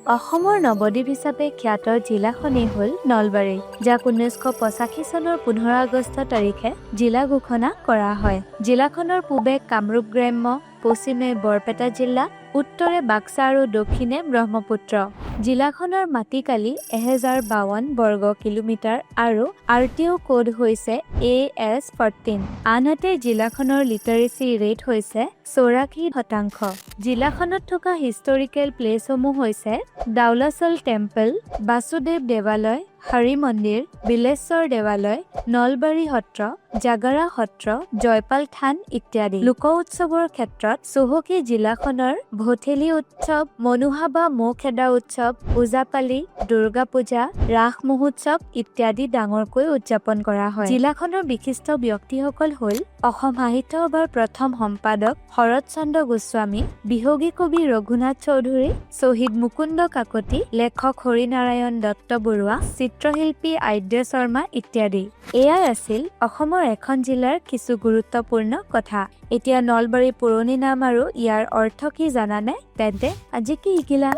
অসমৰ নৱদ্বীপ হিচাপে খ্যাত জিলাখনেই হ'ল নলবাৰী, যাক 1985 চনৰ 15 আগষ্ট তাৰিখে জিলা ঘোষণা কৰা হয়। জিলাখনৰ পূবে কামৰূপ গ্ৰাম্য, পশ্চিমে বৰপেটা জিলা, উত্তৰে বাক্সা আৰু দক্ষিণে ব্ৰহ্মপুত্ৰ। জিলাখনৰ মাটিকালি 1052 বৰ্গ কিলোমিটাৰ আৰু RTO কোড হৈছে AS14। আনহাতে জিলাখনৰ লিটাৰেচি ৰেট হৈছে 84%। জিলাখনত থকা হিষ্টৰিকেল প্লেচসমূহ হৈছে দাউলাচল টেম্পল, বাসুদেৱ দেৱালয়, হৰি মন্দিৰ, বিলেশ্বৰ দেৱালয়, নলবাৰী সত্ৰ, জাগাৰা সত্ৰ, জয়পাল থান ইত্যাদি। লোক উৎসৱৰ ক্ষেত্ৰত চহকী জিলাখনৰ ভঠেলি উৎসৱ, মনোহাবা মৌখেদা উৎসৱ, ওজাপালি, দুৰ্গা পূজা, ৰাস মহোৎসৱ ইত্যাদি ডাঙৰকৈ উদযাপন কৰা হয়। জিলাখনৰ বিশিষ্ট ব্যক্তিসকল হ'ল অসম সাহিত্য সভাৰ প্ৰথম সম্পাদক শৰৎ চন্দ্ৰ গোস্বামী, বিহগী কবি ৰঘুনাথ চৌধুৰী, শ্বহীদ মুকুন্দ কাকতি, লেখক হৰিনাৰায়ণ দত্ত বৰুৱা, চিত্ৰশিল্পী আদ্য শৰ্মা ইত্যাদি। এয়াই আছিল অসমৰ এখন জিলাৰ কিছু গুৰুত্বপূৰ্ণ কথা। এতিয়া নলবাৰীৰ পুৰণি নাম আৰু ইয়াৰ অৰ্থ কি জানানে? তেন্তে আজি কি শিকিলা?